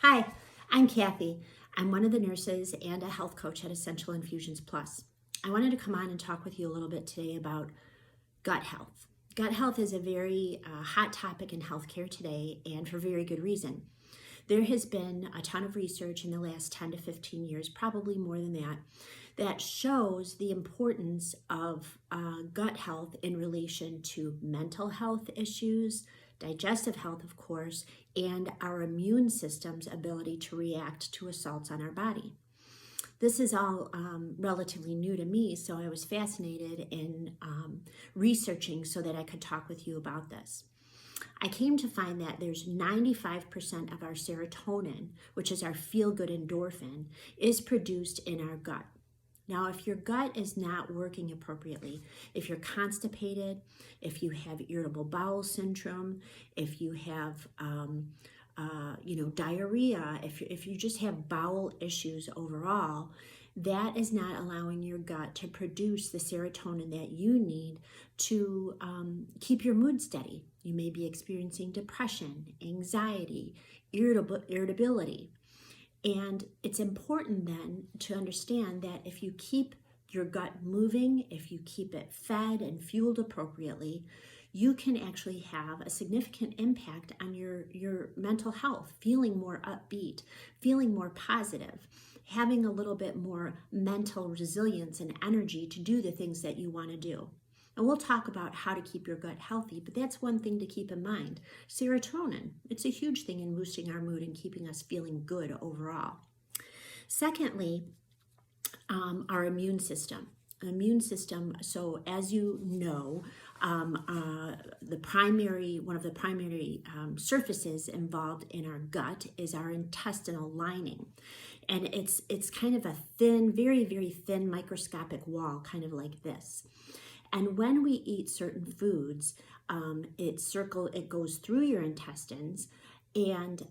Hi, I'm Kathy. I'm one of the nurses and a health coach at Essential Infusions Plus. I wanted to come on and talk with you a little bit today about gut health. Gut health is a very hot topic in healthcare today, and for very good reason. There has been a ton of research in the last 10 to 15 years, probably more than that, that shows the importance of gut health in relation to mental health issues, digestive health, of course, and our immune system's ability to react to assaults on our body. This is all relatively new to me, so I was fascinated in researching so that I could talk with you about this. I came to find that there's 95% of our serotonin, which is our feel-good endorphin, is produced in our gut. Now, if your gut is not working appropriately, if you're constipated, if you have irritable bowel syndrome, if you have diarrhea, if you just have bowel issues overall, that is not allowing your gut to produce the serotonin that you need to keep your mood steady. You may be experiencing depression, anxiety, irritability. And it's important then to understand that if you keep your gut moving, if you keep it fed and fueled appropriately, you can actually have a significant impact on your mental health, feeling more upbeat, feeling more positive, having a little bit more mental resilience and energy to do the things that you want to do. And we'll talk about how to keep your gut healthy, but that's one thing to keep in mind. Serotonin, it's a huge thing in boosting our mood and keeping us feeling good overall. Secondly, our immune system. So as you know, one of the primary surfaces involved in our gut is our intestinal lining. And it's kind of a thin, very, very thin microscopic wall, kind of like this. And when we eat certain foods, it goes through your intestines, and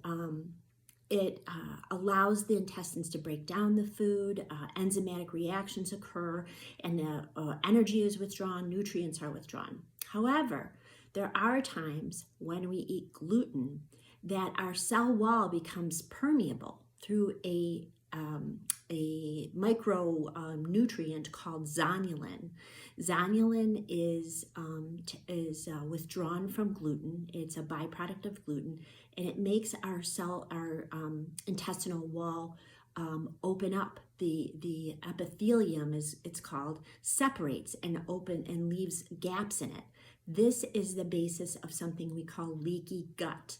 it allows the intestines to break down the food, enzymatic reactions occur, and the energy is withdrawn, nutrients are withdrawn. However, there are times when we eat gluten that our cell wall becomes permeable through a micro nutrient called zonulin. Zonulin is withdrawn from gluten. It's a byproduct of gluten, and it makes our intestinal wall open up. The epithelium, is it's called, separates and open and leaves gaps in it. This is the basis of something we call leaky gut.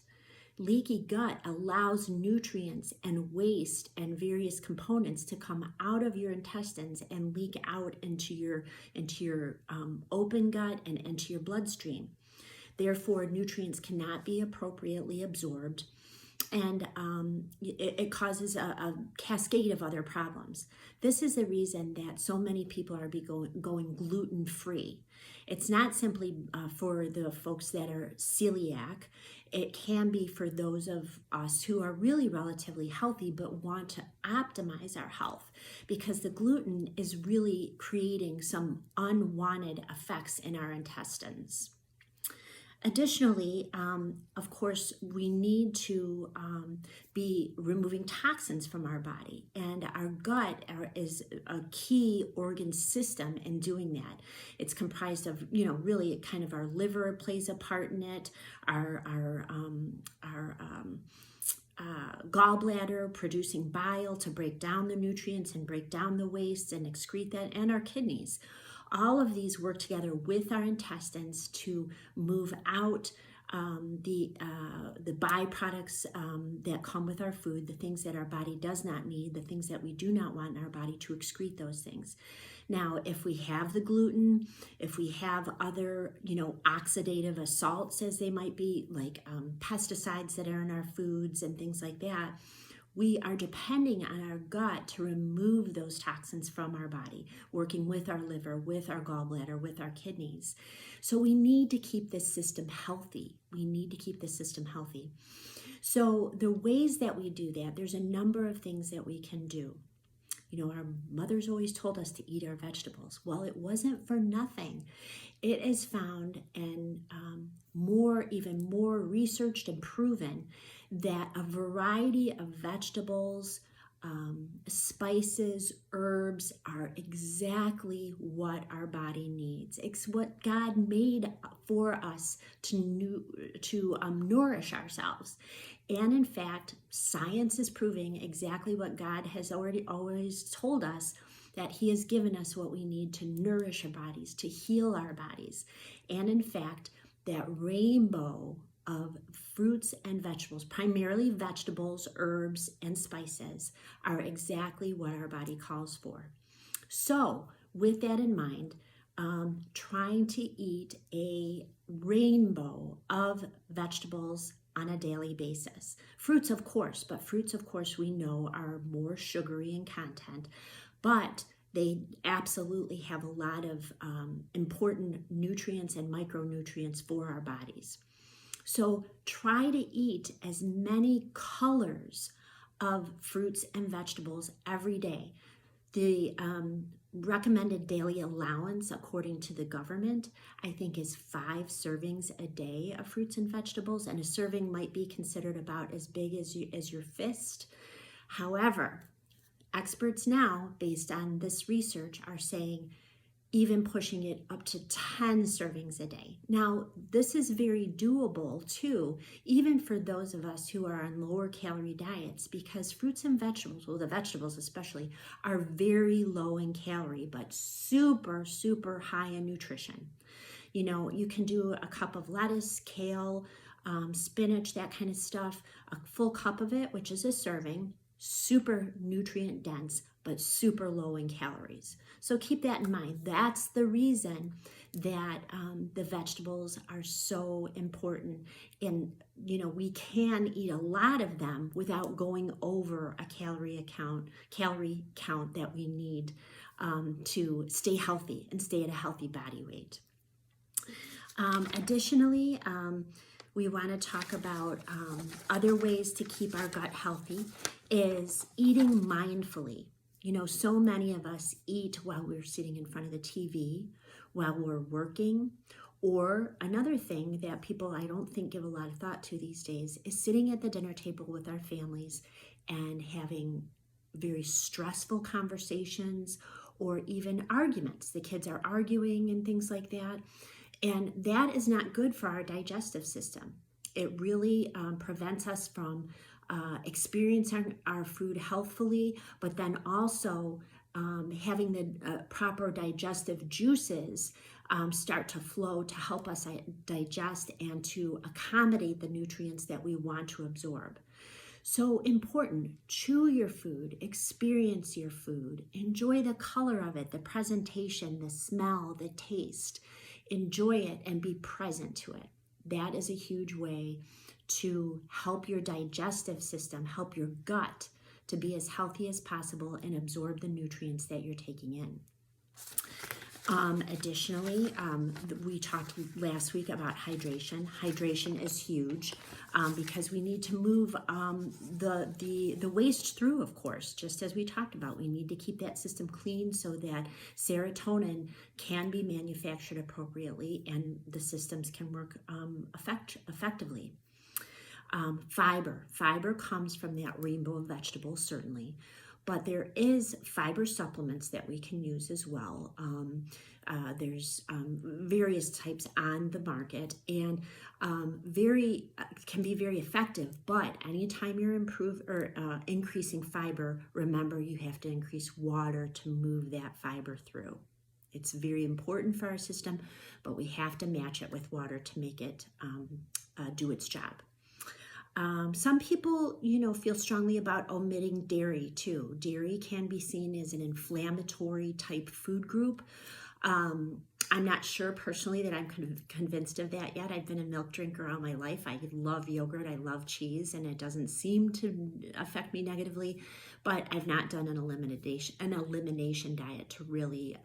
Leaky gut allows nutrients and waste and various components to come out of your intestines and leak out into your open gut and into your bloodstream. Therefore, nutrients cannot be appropriately absorbed, and it causes a cascade of other problems. This is the reason that so many people are going gluten-free. It's not simply for the folks that are celiac. It can be for those of us who are really relatively healthy but want to optimize our health, because the gluten is really creating some unwanted effects in our intestines. Additionally, of course, we need to be removing toxins from our body, and our gut is a key organ system in doing that. It's comprised of, really kind of our liver plays a part in it, our gallbladder producing bile to break down the nutrients and break down the waste and excrete that, and our kidneys. All of these work together with our intestines to move out the byproducts that come with our food, the things that our body does not need, the things that we do not want in our body, to excrete those things. Now, if we have the gluten, if we have other, oxidative assaults, as they might be, like pesticides that are in our foods and things like that, we are depending on our gut to remove those toxins from our body, working with our liver, with our gallbladder, with our kidneys. So we need to keep this system healthy. So the ways that we do that, there's a number of things that we can do. Our mothers always told us to eat our vegetables. Well, it wasn't for nothing. It is found and even more researched and proven that a variety of vegetables, spices, herbs are exactly what our body needs. It's what God made for us to nourish ourselves. And in fact, science is proving exactly what God has always told us, that He has given us what we need to nourish our bodies, to heal our bodies. And in fact, that rainbow of fruits and vegetables, primarily vegetables, herbs, and spices, are exactly what our body calls for. So with that in mind, trying to eat a rainbow of vegetables on a daily basis. Fruits, of course, but fruits, of course, we know are more sugary in content, but they absolutely have a lot of important nutrients and micronutrients for our bodies. So try to eat as many colors of fruits and vegetables every day. The recommended daily allowance, according to the government, I think is 5 servings a day of fruits and vegetables, and a serving might be considered about as big as your fist. However, experts now, based on this research, are saying even pushing it up to 10 servings a day. Now, this is very doable too, even for those of us who are on lower calorie diets, because fruits and vegetables, well, the vegetables especially, are very low in calorie, but super, super high in nutrition. You can do a cup of lettuce, kale, spinach, that kind of stuff, a full cup of it, which is a serving, super nutrient dense, but super low in calories. So keep that in mind. That's the reason that the vegetables are so important. And, we can eat a lot of them without going over a calorie count that we need to stay healthy and stay at a healthy body weight. Additionally, we want to talk about other ways to keep our gut healthy is eating mindfully. So many of us eat while we're sitting in front of the TV, while we're working, or another thing that people I don't think give a lot of thought to these days is sitting at the dinner table with our families and having very stressful conversations or even arguments. The kids are arguing and things like that. And that is not good for our digestive system. It really prevents us from experiencing our food healthfully, but then also having the proper digestive juices start to flow to help us digest and to accommodate the nutrients that we want to absorb. So important, chew your food, experience your food, enjoy the color of it, the presentation, the smell, the taste. Enjoy it and be present to it. That is a huge way to help your digestive system, help your gut to be as healthy as possible and absorb the nutrients that you're taking in. Additionally, we talked last week about hydration. Hydration is huge because we need to move the waste through, of course, just as we talked about. We need to keep that system clean so that serotonin can be manufactured appropriately and the systems can work effectively. Fiber comes from that rainbow of vegetables, certainly. But there is fiber supplements that we can use as well. There's various types on the market and can be very effective. But anytime you're increasing fiber, remember you have to increase water to move that fiber through. It's very important for our system, but we have to match it with water to make it do its job. Some people, feel strongly about omitting dairy too. Dairy can be seen as an inflammatory type food group. I'm not sure personally that I'm convinced of that yet. I've been a milk drinker all my life. I love yogurt, I love cheese, and it doesn't seem to affect me negatively, but I've not done an elimination diet to really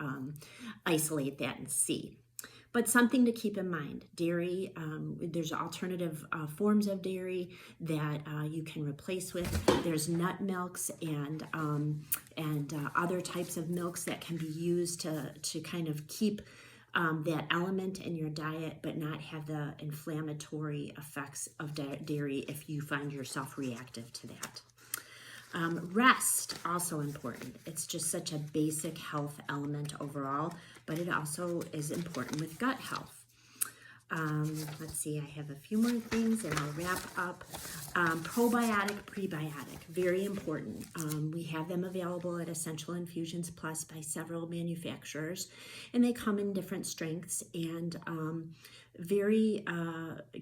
isolate that and see. But something to keep in mind, dairy, there's alternative forms of dairy that you can replace with. There's nut milks and other types of milks that can be used to kind of keep that element in your diet, but not have the inflammatory effects of dairy if you find yourself reactive to that. Rest, also important. It's just such a basic health element overall, but it also is important with gut health. Let's see, I have a few more things and I'll wrap up. Probiotic, prebiotic, very important. We have them available at Essential Infusions Plus by several manufacturers, and they come in different strengths and very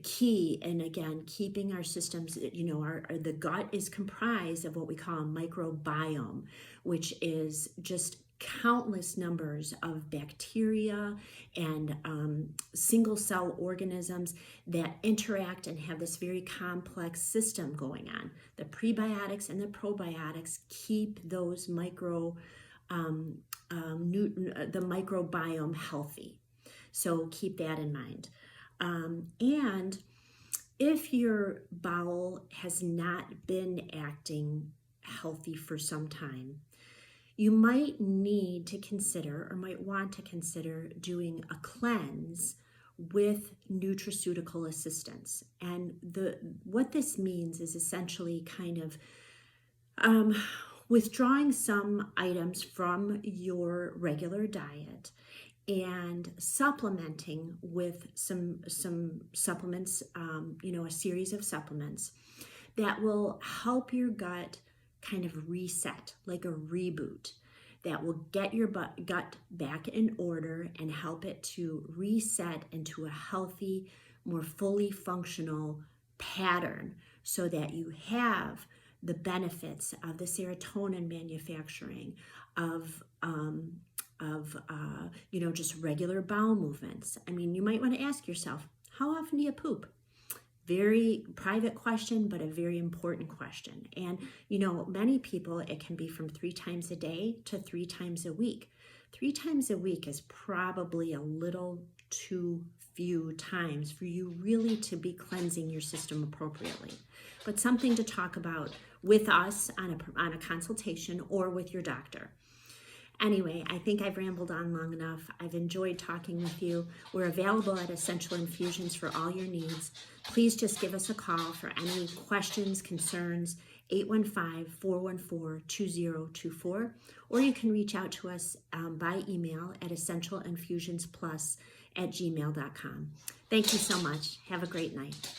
key. And again, keeping our systems, you know, the gut is comprised of what we call a microbiome, which is just countless numbers of bacteria and single cell organisms that interact and have this very complex system going on. The prebiotics and the probiotics keep those the microbiome healthy. So keep that in mind. And if your bowel has not been acting healthy for some time, you might need to consider or might want to consider doing a cleanse with nutraceutical assistance. And what this means is essentially kind of withdrawing some items from your regular diet and supplementing with some supplements, a series of supplements that will help your gut kind of reset, like a reboot, that will get your gut back in order and help it to reset into a healthy, more fully functional pattern so that you have the benefits of the serotonin manufacturing, of just regular bowel movements. I mean, you might want to ask yourself, how often do you poop? Very private question, but a very important question. And, many people, it can be from 3 times a day to 3 times a week. 3 times a week is probably a little too few times for you really to be cleansing your system appropriately. But something to talk about with us on a consultation or with your doctor. Anyway, I think I've rambled on long enough. I've enjoyed talking with you. We're available at Essential Infusions for all your needs. Please just give us a call for any questions, concerns, 815-414-2024, or you can reach out to us by email at essentialinfusionsplus@gmail.com. Thank you so much. Have a great night.